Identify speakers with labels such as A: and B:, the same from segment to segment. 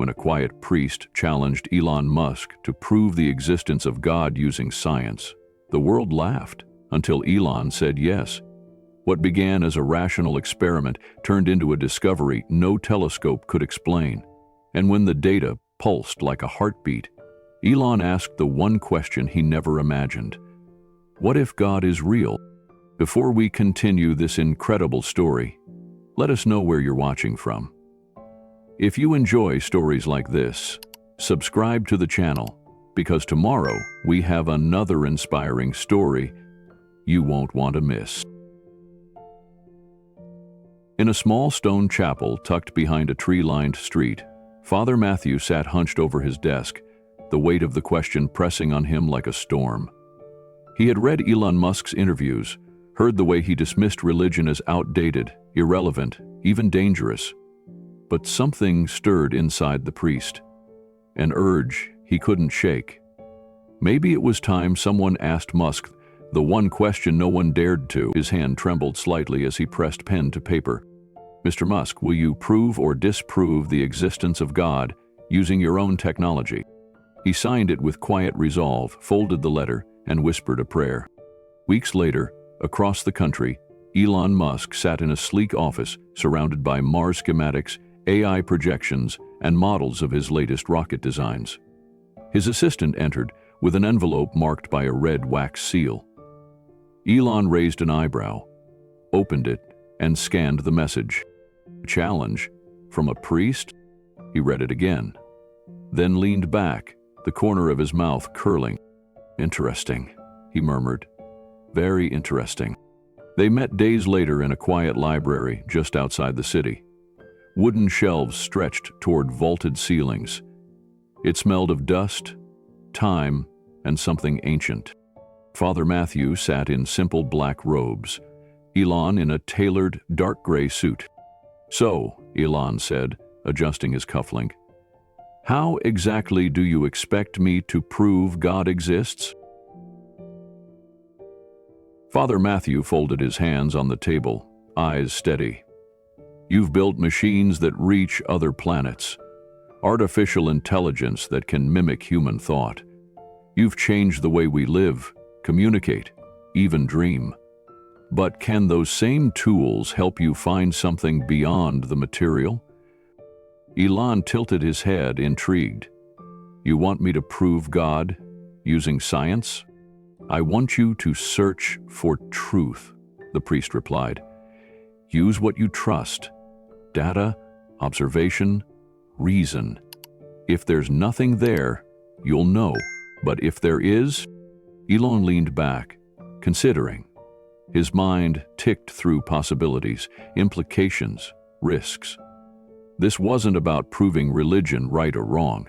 A: when a quiet priest challenged Elon Musk to prove the existence of God using science. The world laughed until Elon said yes. What began as a rational experiment turned into a discovery no telescope could explain. And when the data pulsed like a heartbeat, Elon asked the one question he never imagined: what if God is real? Before we continue this incredible story, let us know where you're watching from. If you enjoy stories like this, subscribe to the channel, because tomorrow we have another inspiring story you won't want to miss. In a small stone chapel tucked behind a tree-lined street, Father Matthew sat hunched over his desk, the weight of the question pressing on him like a storm. He had read Elon Musk's interviews, heard the way he dismissed religion as outdated, irrelevant, even dangerous. But something stirred inside the priest, an urge he couldn't shake. Maybe it was time someone asked Musk the one question no one dared to. His hand trembled slightly as he pressed pen to paper. "Mr. Musk, will you prove or disprove the existence of God using your own technology?" He signed it with quiet resolve, folded the letter, and whispered a prayer. Weeks later, across the country, Elon Musk sat in a sleek office surrounded by Mars schematics, AI projections, and models of his latest rocket designs. His assistant entered with an envelope marked by a red wax seal. Elon raised an eyebrow, opened it, and scanned the message. "A challenge from a priest?" He read it again, then leaned back, the corner of his mouth curling. "Interesting," he murmured. "Very interesting." They met days later in a quiet library just outside the city. Wooden shelves stretched toward vaulted ceilings. It smelled of dust, time, and something ancient. Father Matthew sat in simple black robes, Elon in a tailored dark gray suit. "So," Elon said, adjusting his cufflink, "how exactly do you expect me to prove God exists?" Father Matthew folded his hands on the table, eyes steady. "You've built machines that reach other planets, artificial intelligence that can mimic human thought. You've changed the way we live, communicate, even dream. But can those same tools help you find something beyond the material?" Elon tilted his head, intrigued. "You want me to prove God using science?" "I want you to search for truth," the priest replied. "Use what you trust: data, observation, reason. If there's nothing there, you'll know. But if there is..." Elon leaned back, considering. His mind ticked through possibilities, implications, risks. This wasn't about proving religion right or wrong.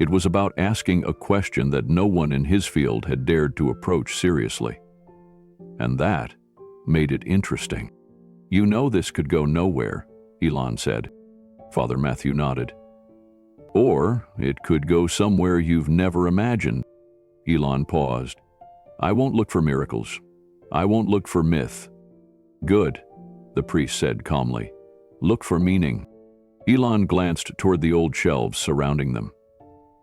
A: It was about asking a question that no one in his field had dared to approach seriously. And that made it interesting. "You know this could go nowhere," Elon said. Father Matthew nodded. "Or it could go somewhere you've never imagined." Elon paused. "I won't look for miracles. I won't look for myth." "Good," the priest said calmly. "Look for meaning." Elon glanced toward the old shelves surrounding them,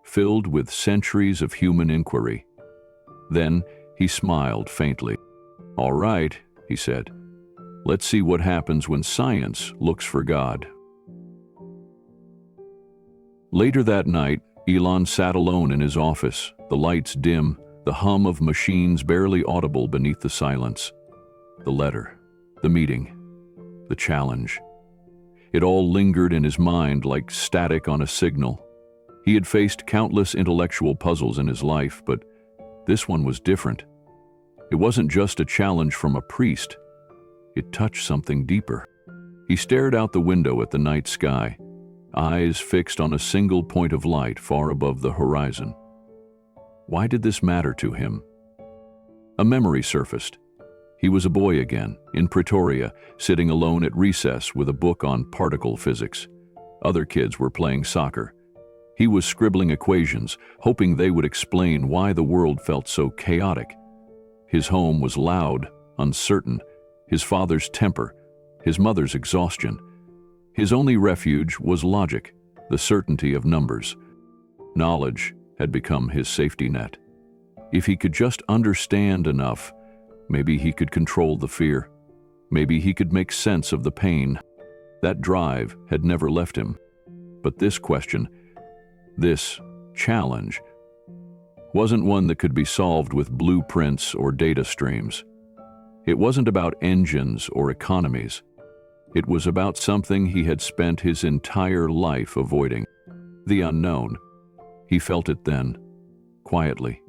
A: filled with centuries of human inquiry. Then he smiled faintly. "All right," he said. "Let's see what happens when science looks for God." Later that night, Elon sat alone in his office, the lights dim, the hum of machines barely audible beneath the silence. The letter, the meeting, the challenge. It all lingered in his mind like static on a signal. He had faced countless intellectual puzzles in his life, but this one was different. It wasn't just a challenge from a priest. It touched something deeper. He stared out the window at the night sky, eyes fixed on a single point of light far above the horizon. Why did this matter to him? A memory surfaced. He was a boy again, in Pretoria, sitting alone at recess with a book on particle physics. Other kids were playing soccer. He was scribbling equations, hoping they would explain why the world felt so chaotic. His home was loud, uncertain, his father's temper, his mother's exhaustion. His only refuge was logic, the certainty of numbers. Knowledge had become his safety net. If he could just understand enough, maybe he could control the fear. Maybe he could make sense of the pain. That drive had never left him. But this question, this challenge, wasn't one that could be solved with blueprints or data streams. It wasn't about engines or economies. It was about something he had spent his entire life avoiding, the unknown. He felt it then, quietly,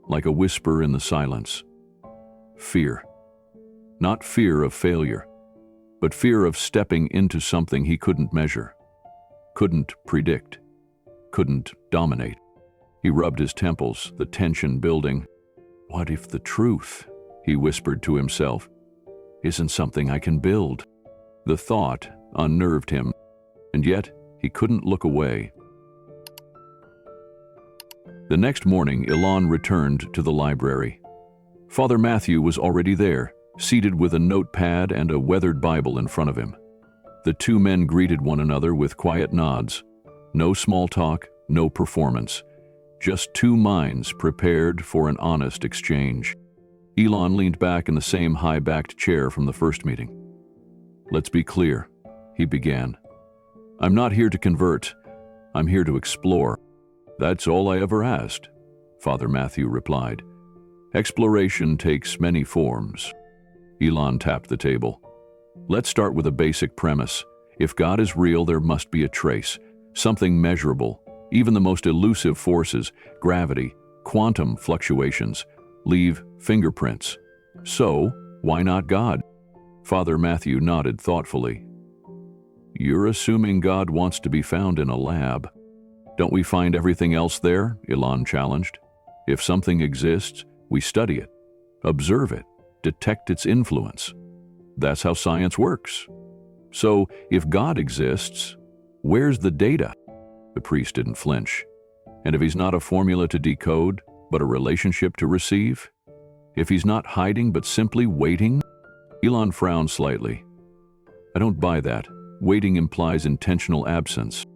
A: like a whisper in the silence. Fear. Not fear of failure, but fear of stepping into something he couldn't measure, couldn't predict, couldn't dominate. He rubbed his temples, the tension building. What if the truth, he whispered to himself, isn't something I can build? The thought unnerved him, and yet he couldn't look away. The next morning, Elon returned to the library. Father Matthew was already there, seated with a notepad and a weathered Bible in front of him. The two men greeted one another with quiet nods. No small talk, no performance. Just two minds prepared for an honest exchange. Elon leaned back in the same high-backed chair from the first meeting. "Let's be clear," he began. "I'm not here to convert. I'm here to explore." "That's all I ever asked," Father Matthew replied. "Exploration takes many forms." Elon tapped the table. "Let's start with a basic premise. If God is real, there must be a trace, something measurable. Even the most elusive forces, gravity, quantum fluctuations, leave fingerprints. So, why not God?" Father Matthew nodded thoughtfully. "You're assuming God wants to be found in a lab. Don't we find everything else there?" Elon challenged. "If something exists, we study it, observe it, detect its influence. That's how science works. So, if God exists, where's the data?" The priest didn't flinch. "And if he's not a formula to decode, but a relationship to receive? If he's not hiding but simply waiting?" Elon frowned slightly. "I don't buy that. Waiting implies intentional absence."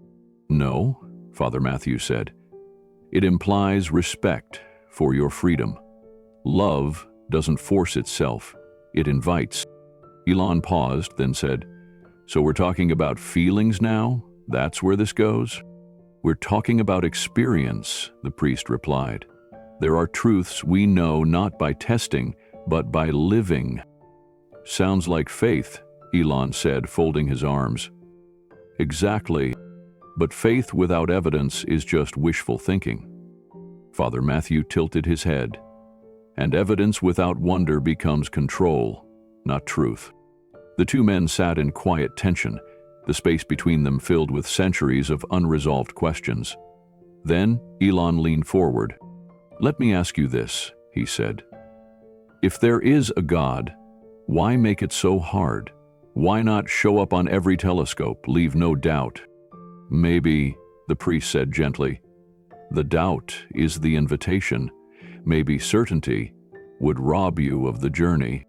A: "No," Father Matthew said. "It implies respect for your freedom. Love doesn't force itself, it invites." Elon paused, then said, "So we're talking about feelings now? That's where this goes?" "We're talking about experience," the priest replied. "There are truths we know not by testing, but by living." "Sounds like faith," Elon said, folding his arms. "Exactly. But faith without evidence is just wishful thinking." Father Matthew tilted his head. "And evidence without wonder becomes control, not truth." The two men sat in quiet tension, the space between them filled with centuries of unresolved questions. Then Elon leaned forward. "Let me ask you this," he said. "If there is a God, why make it so hard? Why not show up on every telescope, leave no doubt?" "Maybe," the priest said gently, "the doubt is the invitation. Maybe certainty would rob you of the journey."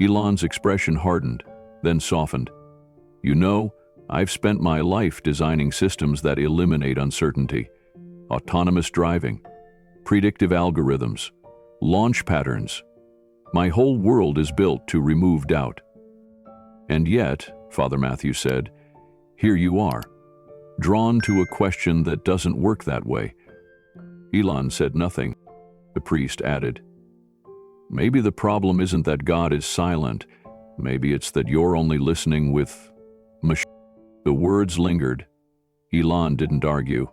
A: Elon's expression hardened, then softened. "You know, I've spent my life designing systems that eliminate uncertainty. Autonomous driving, predictive algorithms, launch patterns. My whole world is built to remove doubt." "And yet," Father Matthew said, "here you are, drawn to a question that doesn't work that way." Elon said nothing. The priest added, "Maybe the problem isn't that God is silent. Maybe it's that you're only listening with machine." The words lingered. Elon didn't argue.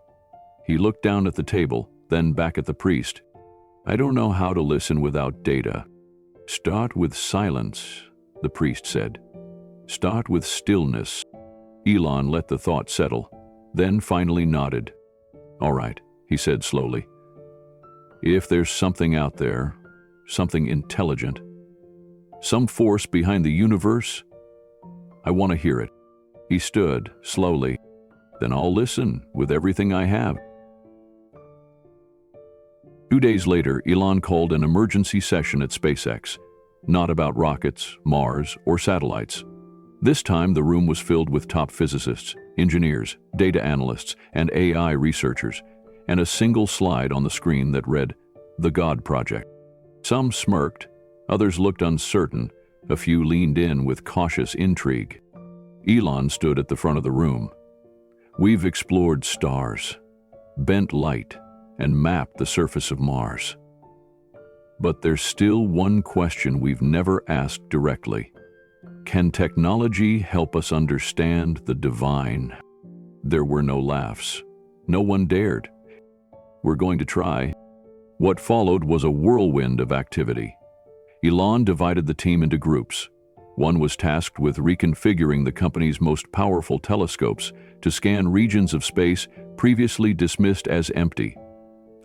A: He looked down at the table, then back at the priest. "I don't know how to listen without data." "Start with silence," the priest said. "Start with stillness." Elon let the thought settle, then finally nodded. "All right," he said slowly. "If there's something out there, something intelligent, some force behind the universe, I want to hear it." He stood, slowly. "Then I'll listen with everything I have." 2 days later, Elon called an emergency session at SpaceX. Not about rockets, Mars, or satellites. This time, the room was filled with top physicists, engineers, data analysts, and AI researchers, and a single slide on the screen that read, "The God Project." Some smirked, others looked uncertain, a few leaned in with cautious intrigue. Elon stood at the front of the room. "We've explored stars, bent light, and mapped the surface of Mars. But there's still one question we've never asked directly. Can technology help us understand the divine?" There were no laughs. No one dared. "We're going to try." What followed was a whirlwind of activity. Elon divided the team into groups. One was tasked with reconfiguring the company's most powerful telescopes to scan regions of space previously dismissed as empty.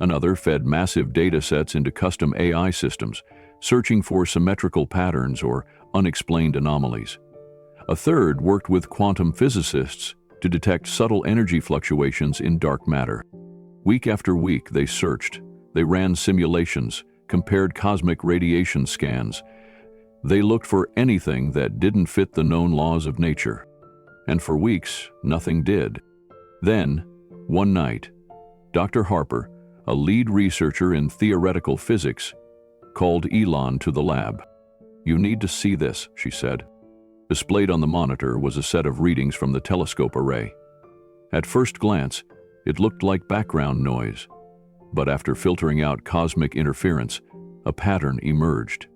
A: Another fed massive data sets into custom AI systems, searching for symmetrical patterns or unexplained anomalies. A third worked with quantum physicists to detect subtle energy fluctuations in dark matter. Week after week, they searched. They ran simulations, compared cosmic radiation scans. They looked for anything that didn't fit the known laws of nature. And for weeks, nothing did. Then, one night, Dr. Harper, a lead researcher in theoretical physics, called Elon to the lab. "You need to see this," she said. Displayed on the monitor was a set of readings from the telescope array. At first glance, it looked like background noise, but after filtering out cosmic interference, a pattern emerged.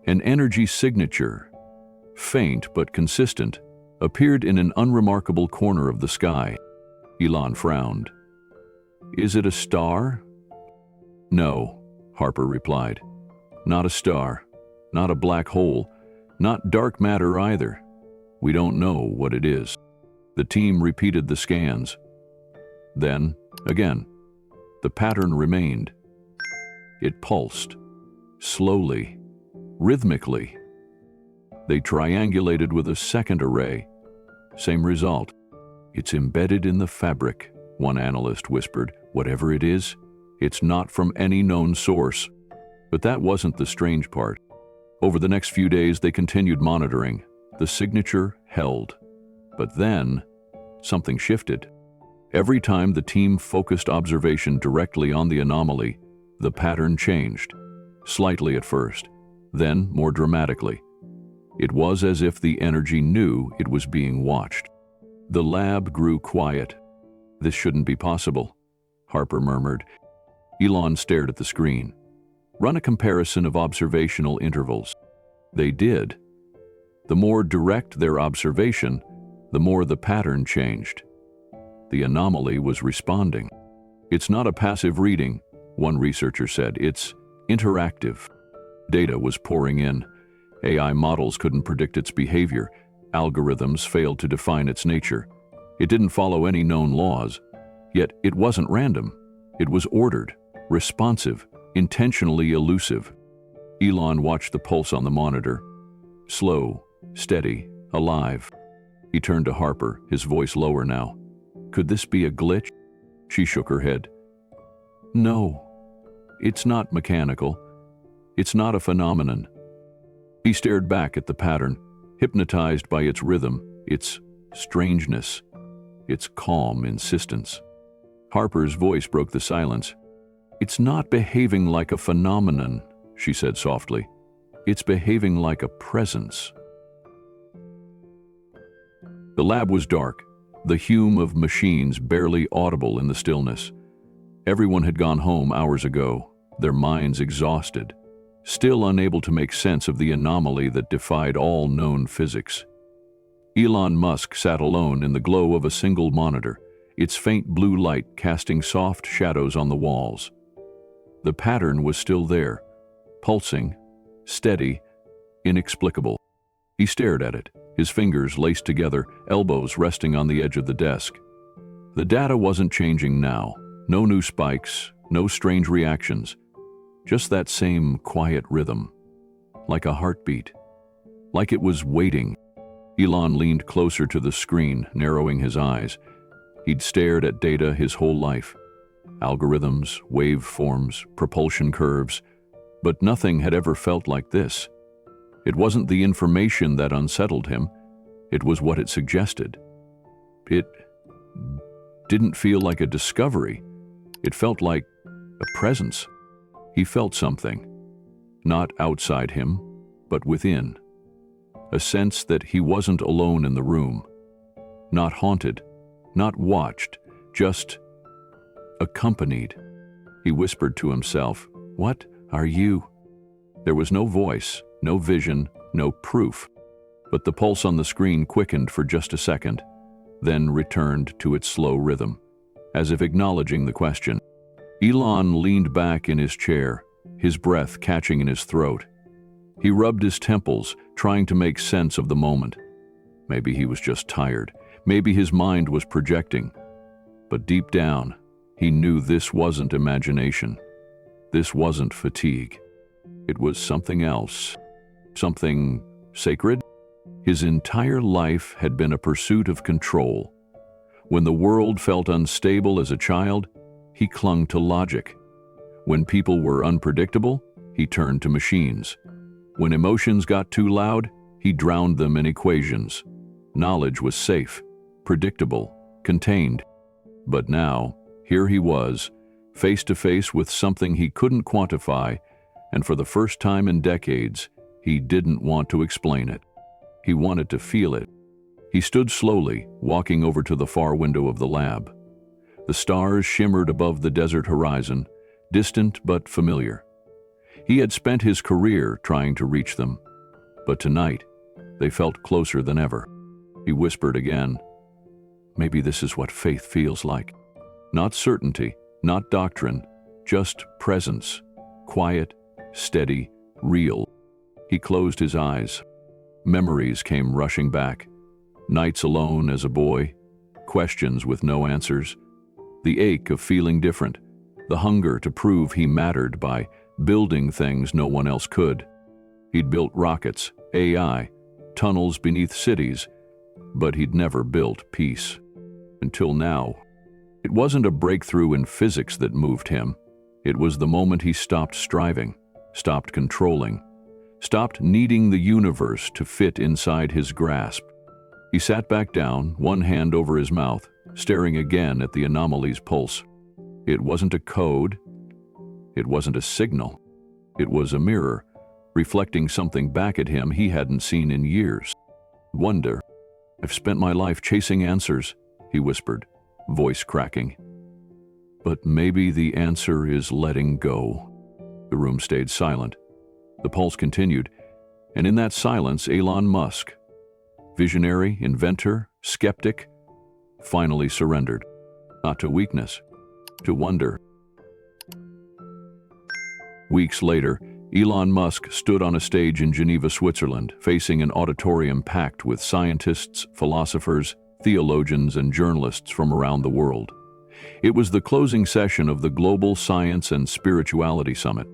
A: An energy signature, faint but consistent, appeared in an unremarkable corner of the sky. Elon frowned. "Is it a star?" "No," Harper replied. "Not a star, not a black hole, not dark matter either. We don't know what it is." The team repeated the scans. Then, again, the pattern remained. It pulsed, slowly, rhythmically. They triangulated with a second array. Same result. "It's embedded in the fabric," one analyst whispered. "Whatever it is, it's not from any known source." But that wasn't the strange part. Over the next few days, they continued monitoring. The signature held. But then, something shifted. Every time the team focused observation directly on the anomaly, the pattern changed. Slightly at first, then more dramatically. It was as if the energy knew it was being watched. The lab grew quiet. "This shouldn't be possible," Harper murmured. Elon stared at the screen. "Run a comparison of observational intervals." They did. The more direct their observation, the more the pattern changed. The anomaly was responding. "It's not a passive reading," one researcher said. "It's interactive." Data was pouring in. AI models couldn't predict its behavior. Algorithms failed to define its nature. It didn't follow any known laws. Yet it wasn't random. It was ordered, responsive, intentionally elusive. Elon watched the pulse on the monitor. Slow, steady, alive. He turned to Harper, his voice lower now. "Could this be a glitch?" She shook her head. "No, it's not mechanical. It's not a phenomenon." He stared back at the pattern, hypnotized by its rhythm, its strangeness, its calm insistence. Harper's voice broke the silence. "It's not behaving like a phenomenon," she said softly. "It's behaving like a presence." The lab was dark, the hum of machines barely audible in the stillness. Everyone had gone home hours ago, their minds exhausted, still unable to make sense of the anomaly that defied all known physics. Elon Musk sat alone in the glow of a single monitor, its faint blue light casting soft shadows on the walls. The pattern was still there, pulsing, steady, inexplicable. He stared at it, his fingers laced together, elbows resting on the edge of the desk. The data wasn't changing now. No new spikes, no strange reactions. Just that same quiet rhythm, like a heartbeat, like it was waiting. Elon leaned closer to the screen, narrowing his eyes. He'd stared at data his whole life. Algorithms, waveforms, propulsion curves, but nothing had ever felt like this. It wasn't the information that unsettled him, It was what it suggested. It didn't feel like a discovery. It felt like a presence. He felt something, not outside him, but within. A sense that he wasn't alone in the room, not haunted, not watched, just accompanied. He whispered to himself, "What are you?" There was no voice, no vision, no proof, but the pulse on the screen quickened for just a second, then returned to its slow rhythm, as if acknowledging the question. Elon leaned back in his chair, his breath catching in his throat. He rubbed his temples, trying to make sense of the moment. Maybe he was just tired. Maybe his mind was projecting. But deep down, he knew this wasn't imagination. This wasn't fatigue. It was something else. Something sacred? His entire life had been a pursuit of control. When the world felt unstable as a child, he clung to logic. When people were unpredictable, he turned to machines. When emotions got too loud, he drowned them in equations. Knowledge was safe, predictable, contained. But now, here he was, face to face with something he couldn't quantify, and for the first time in decades, he didn't want to explain it. He wanted to feel it. He stood slowly, walking over to the far window of the lab. The stars shimmered above the desert horizon, distant but familiar. He had spent his career trying to reach them, but tonight, they felt closer than ever. He whispered again, "Maybe this is what faith feels like." Not certainty, not doctrine, just presence, quiet, steady, real. He closed his eyes. Memories came rushing back. Nights alone as a boy, questions with no answers, the ache of feeling different, the hunger to prove he mattered by building things no one else could. He'd built rockets, AI, tunnels beneath cities, but he'd never built peace. Until now. It wasn't a breakthrough in physics that moved him. It was the moment he stopped striving, stopped controlling, stopped needing the universe to fit inside his grasp. He sat back down, one hand over his mouth, staring again at the anomaly's pulse. It wasn't a code. It wasn't a signal. It was a mirror, reflecting something back at him he hadn't seen in years. "Wonder. I've spent my life chasing answers," he whispered, voice cracking. "But maybe the answer is letting go." The room stayed silent. The pulse continued, and in that silence, Elon Musk, visionary, inventor, skeptic, finally surrendered. Not to weakness, to wonder. Weeks later, Elon Musk stood on a stage in Geneva, Switzerland, facing an auditorium packed with scientists, philosophers, theologians, and journalists from around the world. It was the closing session of the Global Science and Spirituality Summit,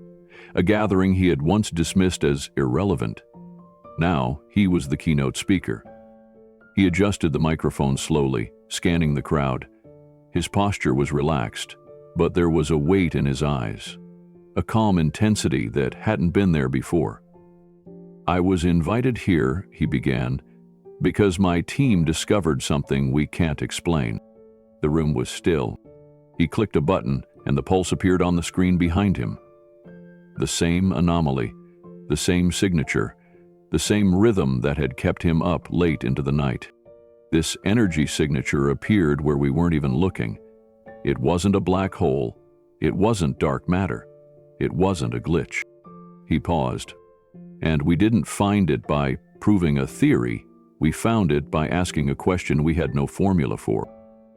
A: a gathering he had once dismissed as irrelevant. Now, he was the keynote speaker. He adjusted the microphone slowly, scanning the crowd. His posture was relaxed, but there was a weight in his eyes, a calm intensity that hadn't been there before. "I was invited here," he began, "because my team discovered something we can't explain." The room was still. He clicked a button, and the pulse appeared on the screen behind him. The same anomaly, the same signature, the same rhythm that had kept him up late into the night. This energy signature appeared where we weren't even looking. It wasn't a black hole. It wasn't dark matter. It wasn't a glitch. He paused. And we didn't find it by proving a theory. We found it by asking a question we had no formula for.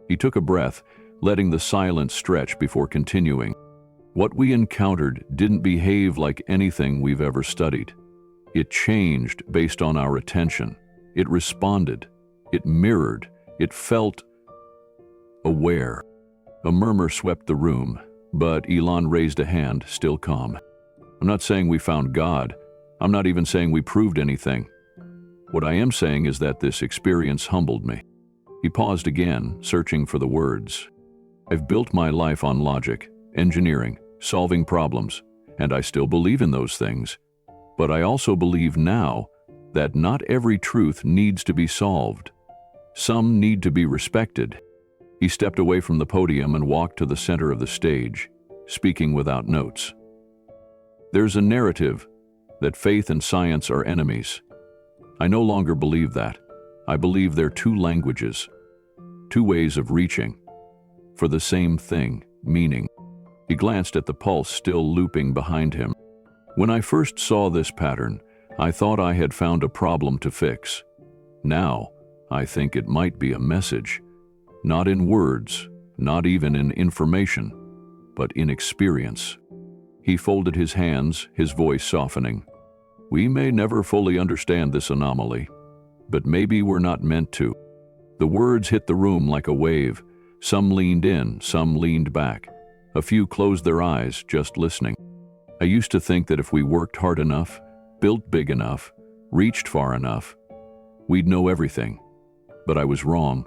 A: He took a breath, letting the silence stretch before continuing. What we encountered didn't behave like anything we've ever studied. It changed based on our attention. It responded. It mirrored. It felt aware. A murmur swept the room, but Elon raised a hand, still calm. "I'm not saying we found God. I'm not even saying we proved anything. What I am saying is that this experience humbled me." He paused again, searching for the words. "I've built my life on logic, engineering, solving problems, and I still believe in those things. But I also believe now that not every truth needs to be solved. Some need to be respected. He stepped away from the podium and walked to the center of the stage, speaking without notes. There's a narrative that faith and science are enemies. I no longer believe that. I believe they're two languages, two ways of reaching for the same thing, meaning. He glanced at the pulse still looping behind him. When I first saw this pattern, I thought I had found a problem to fix. Now, I think it might be a message, not in words, not even in information, but in experience. He folded his hands, his voice softening. We may never fully understand this anomaly, but maybe we're not meant to. The words hit the room like a wave. Some leaned in, some leaned back. A few closed their eyes, just listening. I used to think that if we worked hard enough, built big enough, reached far enough, we'd know everything. But I was wrong.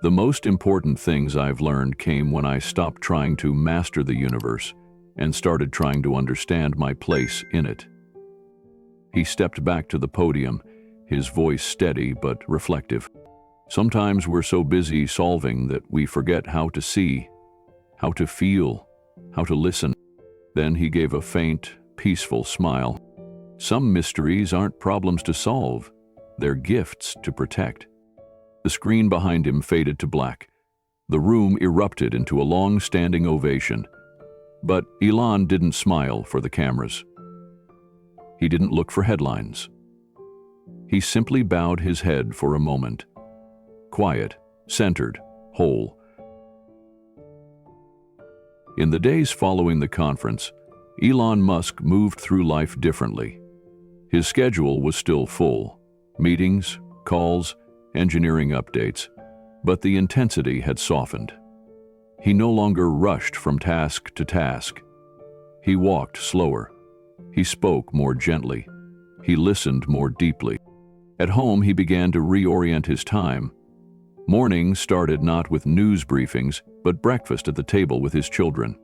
A: The most important things I've learned came when I stopped trying to master the universe and started trying to understand my place in it. He stepped back to the podium, his voice steady but reflective. Sometimes we're so busy solving that we forget how to see, how to feel, how to listen. Then he gave a faint, peaceful smile. Some mysteries aren't problems to solve, they're gifts to protect. The screen behind him faded to black. The room erupted into a long-standing ovation. But Elon didn't smile for the cameras. He didn't look for headlines. He simply bowed his head for a moment. Quiet, centered, whole. In the days following the conference, Elon Musk moved through life differently. His schedule was still full. Meetings, calls, engineering updates, but the intensity had softened. He no longer rushed from task to task. He walked slower. He spoke more gently. He listened more deeply. At home, he began to reorient his time. Mornings started not with news briefings, but breakfast at the table with his children.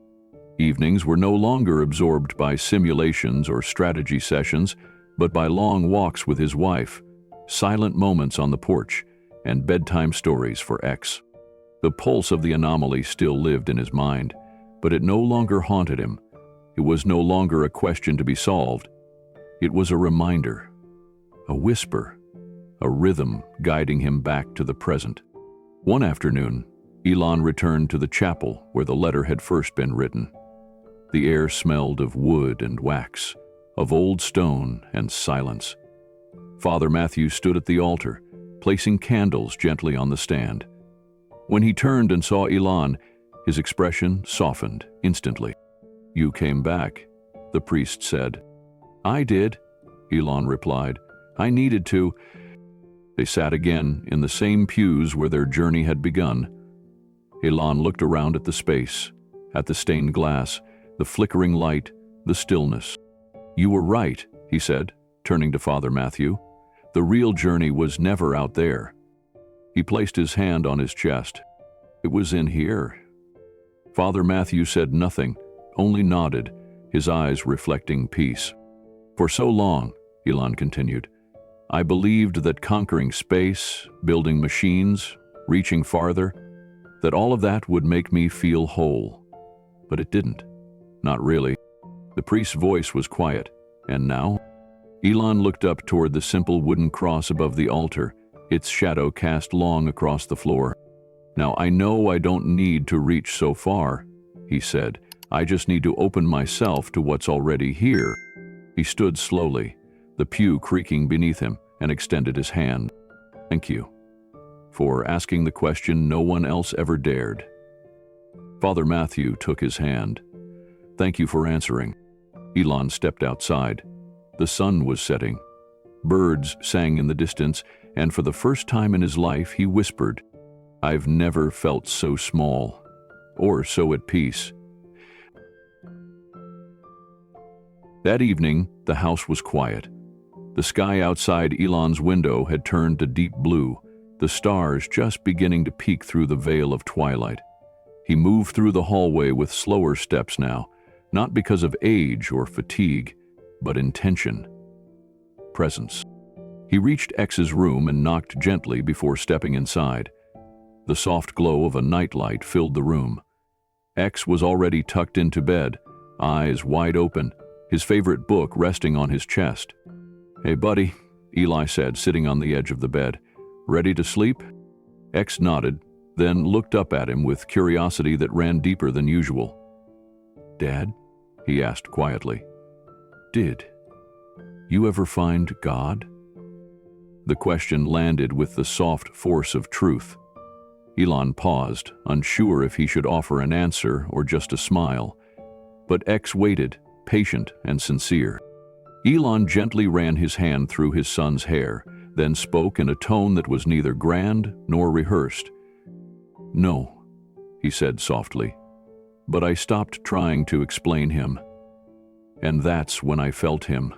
A: Evenings were no longer absorbed by simulations or strategy sessions, but by long walks with his wife, silent moments on the porch, and bedtime stories for X. The pulse of the anomaly still lived in his mind, but it no longer haunted him. It was no longer a question to be solved. It was a reminder, a whisper, a rhythm guiding him back to the present. One afternoon, Elon returned to the chapel where the letter had first been written. The air smelled of wood and wax, of old stone and silence. Father Matthew stood at the altar, placing candles gently on the stand. When he turned and saw Elon, his expression softened instantly. "You came back," the priest said. "I did," Elon replied. "I needed to." They sat again in the same pews where their journey had begun. Elon looked around at the space, at the stained glass, the flickering light, the stillness. "You were right," he said, turning to Father Matthew. "The real journey was never out there." He placed his hand on his chest. "It was in here." Father Matthew said nothing, only nodded, his eyes reflecting peace. "For so long," Elon continued, "I believed that conquering space, building machines, reaching farther, that all of that would make me feel whole. But it didn't. Not really." The priest's voice was quiet. "And now?" Elon looked up toward the simple wooden cross above the altar, its shadow cast long across the floor. "Now I know I don't need to reach so far," he said. "I just need to open myself to what's already here." He stood slowly, the pew creaking beneath him, and extended his hand. "Thank you for asking the question no one else ever dared." Father Matthew took his hand. "Thank you for answering." Elon stepped outside. The sun was setting. Birds sang in the distance, and for the first time in his life he whispered, "I've never felt so small, or so at peace." That evening, the house was quiet. The sky outside Elon's window had turned to deep blue, the stars just beginning to peek through the veil of twilight. He moved through the hallway with slower steps now, not because of age or fatigue, but intention, presence. He reached X's room and knocked gently before stepping inside. The soft glow of a nightlight filled the room. X was already tucked into bed, eyes wide open, his favorite book resting on his chest. "Hey, buddy," Eli said, sitting on the edge of the bed. "Ready to sleep?" X nodded, then looked up at him with curiosity that ran deeper than usual. "Dad?" he asked quietly. "Did you ever find God?" The question landed with the soft force of truth. Elon paused, unsure if he should offer an answer or just a smile. But X waited, patient and sincere. Elon gently ran his hand through his son's hair, then spoke in a tone that was neither grand nor rehearsed. "No," he said softly, "but I stopped trying to explain him. And that's when I felt him."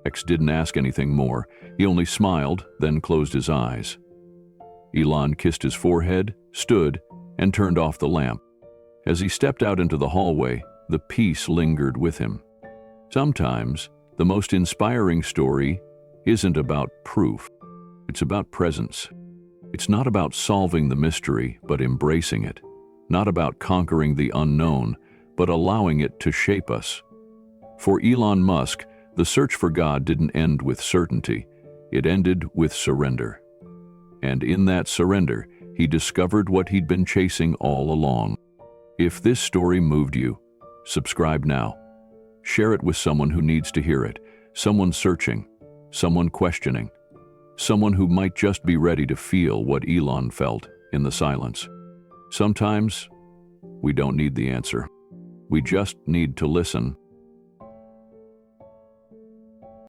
A: X didn't ask anything more. He only smiled, then closed his eyes. Elon kissed his forehead, stood, and turned off the lamp. As he stepped out into the hallway, the peace lingered with him. Sometimes, the most inspiring story isn't about proof. It's about presence. It's not about solving the mystery, but embracing it. Not about conquering the unknown, but allowing it to shape us. For Elon Musk, the search for God didn't end with certainty. It ended with surrender. And in that surrender, he discovered what he'd been chasing all along. If this story moved you, subscribe now. Share it with someone who needs to hear it, someone searching, someone questioning, someone who might just be ready to feel what Elon felt in the silence. Sometimes, we don't need the answer. We just need to listen.